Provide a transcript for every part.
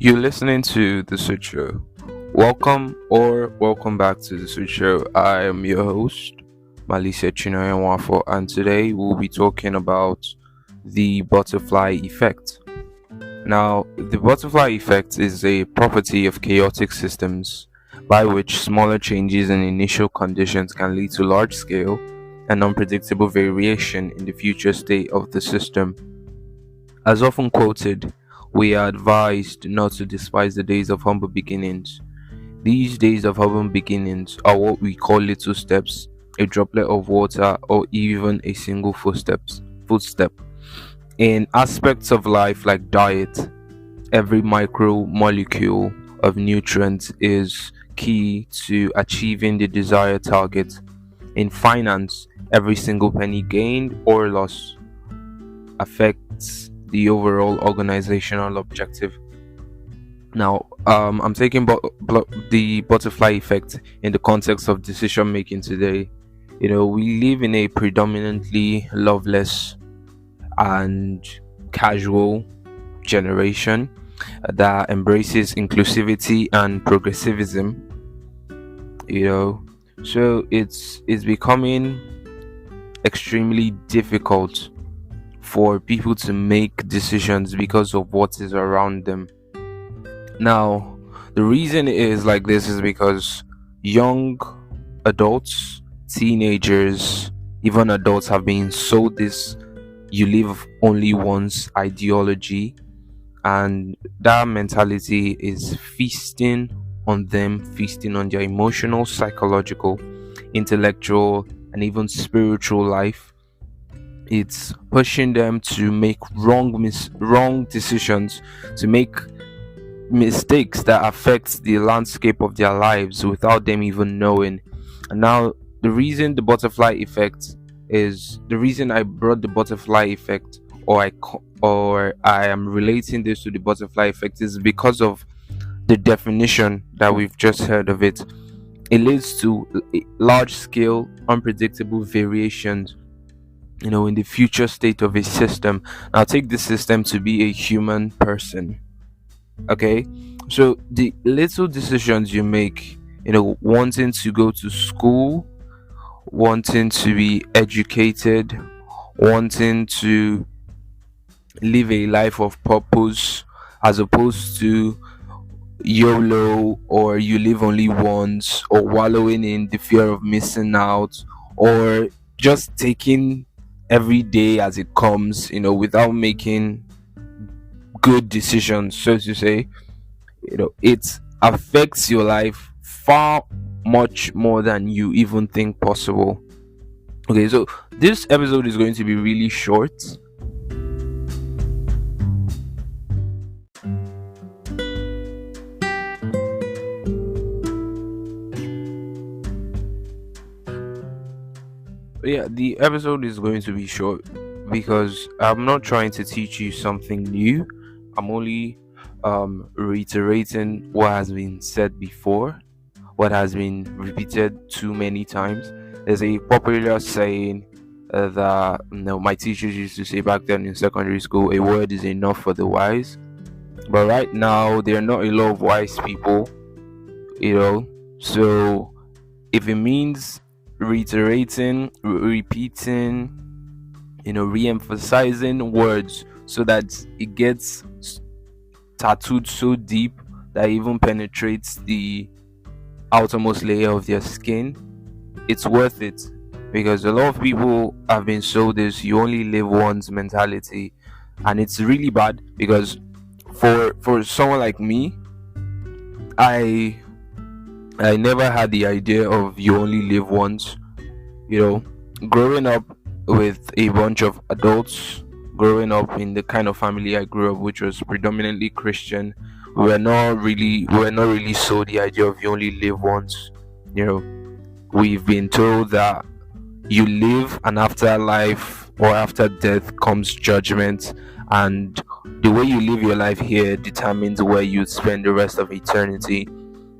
You're listening to The Switch Show. Welcome back to The Switch Show. I am your host, Malise Chinoyanwafo, and today we'll be talking about the butterfly effect. Now, the butterfly effect is a property of chaotic systems by which smaller changes in initial conditions can lead to large scale and unpredictable variation in the future state of the system. As often quoted, we are advised not to despise the days of humble beginnings. These days of humble beginnings are what we call little steps, a droplet of water, or even a single footstep. In aspects of life like diet, every micro molecule of nutrients is key to achieving the desired target. In finance, every single penny gained or lost affects the overall organizational objective. Now, I'm taking the butterfly effect in the context of decision making today. We live in a predominantly loveless and casual generation that embraces inclusivity and progressivism. So it's becoming extremely difficult for people to make decisions because of what is around them. Now, the reason it is like this is because young adults, teenagers, even adults have been sold this you live only once ideology, and that mentality is feasting on them, feasting on their emotional, psychological, intellectual, and even spiritual life. It's pushing them to make wrong decisions, to make mistakes that affect the landscape of their lives without them even knowing. And now the reason I brought the butterfly effect, or I am relating this to the butterfly effect, is because of the definition that we've just heard of it. It leads to large scale unpredictable variations in the future state of a system. Now take this system to be a human person. Okay, so the little decisions you make, wanting to go to school, wanting to be educated, wanting to live a life of purpose, as opposed to YOLO, or you live only once, or wallowing in the fear of missing out, or just taking every day as it comes, without making good decisions, so to say. It affects your life far much more than you even think possible. Okay, so this episode is going to be really short. Yeah, the episode is going to be short because I'm not trying to teach you something new. I'm only reiterating what has been said before, what has been repeated too many times. There's a popular saying that my teachers used to say back then in secondary school: a word is enough for the wise. But right now, there are not a lot of wise people, so if it means reiterating, repeating, re-emphasizing words so that it gets tattooed so deep that it even penetrates the outermost layer of their skin, it's worth it. Because a lot of people have been sold this you only live once mentality, and it's really bad. Because for someone like me, I never had the idea of you only live once. Growing up with a bunch of adults, growing up in the kind of family I grew up, which was predominantly Christian, we were not really sold the idea of you only live once. We've been told that you live, and after life or after death comes judgment, and the way you live your life here determines where you spend the rest of eternity.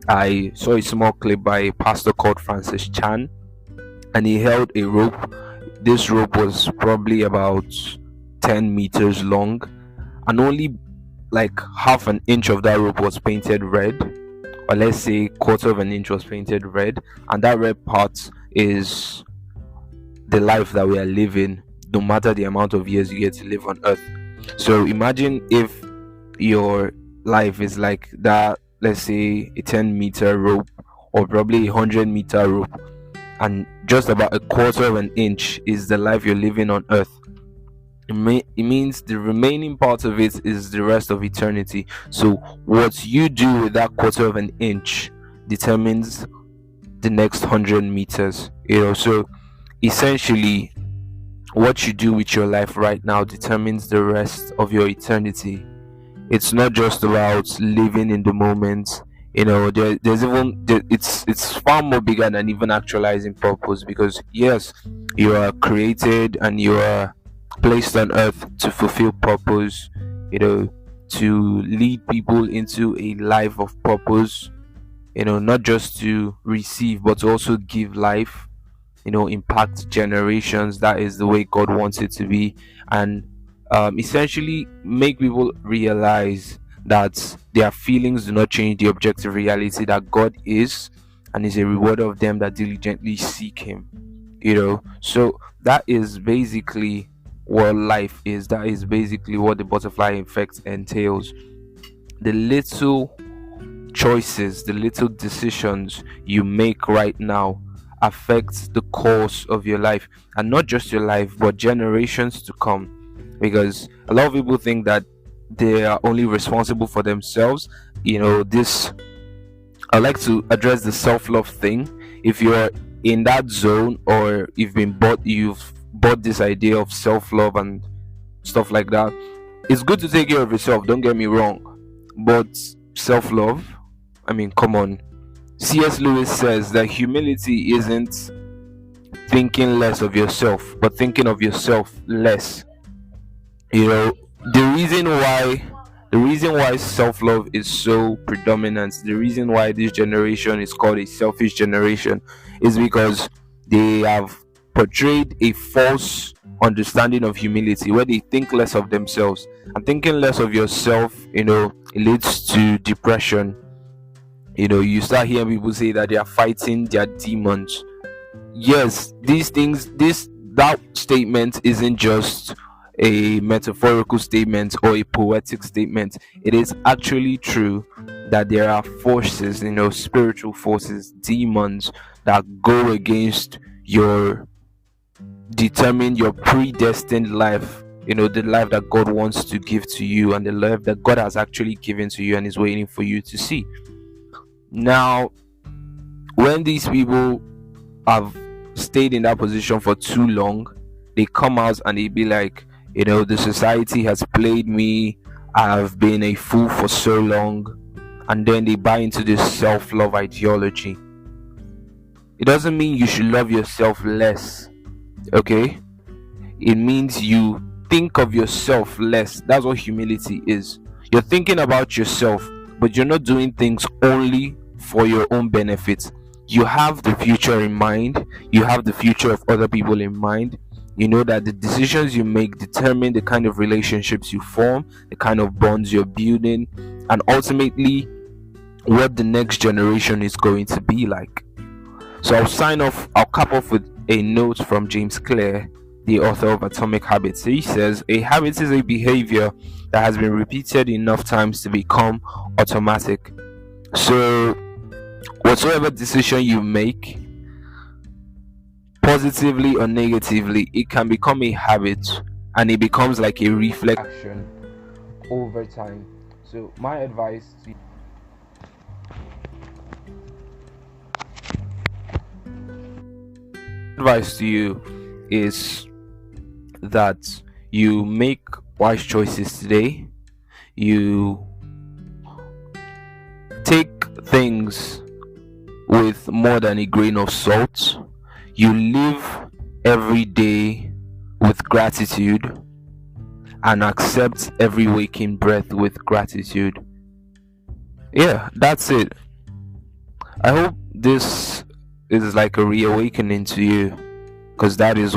I saw a small clip by a pastor called Francis Chan, and he held a rope. This rope was probably about 10 meters long, and only like half an inch of that rope was painted red, or let's say quarter of an inch was painted red, and that red part is the life that we are living, no matter the amount of years you get to live on earth. So imagine if your life is like that, let's say a 10-meter rope, or probably a 100-meter rope, and just about a quarter of an inch is the life you're living on earth. It means the remaining part of it is the rest of eternity. So what you do with that quarter of an inch determines the next 100 meters. So essentially, what you do with your life right now determines the rest of your eternity. It's not just about living in the moment. It's far more bigger than even actualizing purpose, because yes, you are created and you are placed on earth to fulfill purpose, to lead people into a life of purpose, not just to receive but to also give life, impact generations. That is the way God wants it to be. And essentially make people realize that their feelings do not change the objective reality that God is and is a rewarder of them that diligently seek him. So that is basically what life is. That is basically what the butterfly effect entails. The little choices, the little decisions you make right now affects the course of your life, and not just your life but generations to come. Because a lot of people think that they are only responsible for themselves. This, I like to address the self-love thing. If you're in that zone, or you've bought this idea of self-love and stuff like that, it's good to take care of yourself, don't get me wrong, but self-love, I mean, come on. C.S. Lewis says that humility isn't thinking less of yourself but thinking of yourself less. The reason why self-love is so predominant, the reason why this generation is called a selfish generation, is because they have portrayed a false understanding of humility, where they think less of themselves. And thinking less of yourself, it leads to depression. You start hearing people say that they are fighting their demons. Yes, that statement isn't just a metaphorical statement or a poetic statement. It is actually true that there are forces, spiritual forces, demons, that go against your predestined life, the life that God wants to give to you, and the life that God has actually given to you and is waiting for you to see. Now, when these people have stayed in that position for too long, they come out and they be like, the society has played me, I've been a fool for so long. And then they buy into this self-love ideology. It doesn't mean you should love yourself less, okay? It means you think of yourself less. That's what humility is. You're thinking about yourself, but you're not doing things only for your own benefit. You have the future in mind. You have the future of other people in mind. You know that the decisions you make determine the kind of relationships you form, the kind of bonds you're building, and ultimately what the next generation is going to be like. So I'll cap off with a note from James Clear, the author of Atomic Habits. He says, a habit is a behavior that has been repeated enough times to become automatic. So whatsoever decision you make, positively or negatively, it can become a habit, and it becomes like a reflection over time. So my advice to you is that you make wise choices today. You take things with more than a grain of salt. You live every day with gratitude, and accept every waking breath with gratitude. Yeah, that's it. I hope this is like a reawakening to you, because that is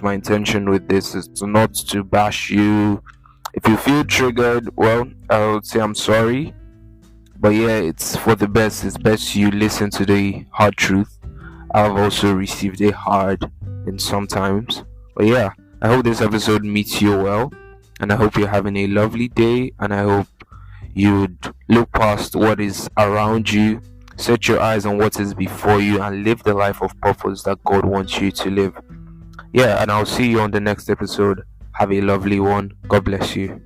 my intention with this, is to not to bash you If you feel triggered, well, I would say I'm sorry. But yeah, it's for the best. It's best you listen to the hard truth. I've also received it hard in sometimes. But yeah, I hope this episode meets you well. And I hope you're having a lovely day. And I hope you'd look past what is around you, set your eyes on what is before you, and live the life of purpose that God wants you to live. Yeah, and I'll see you on the next episode. Have a lovely one. God bless you.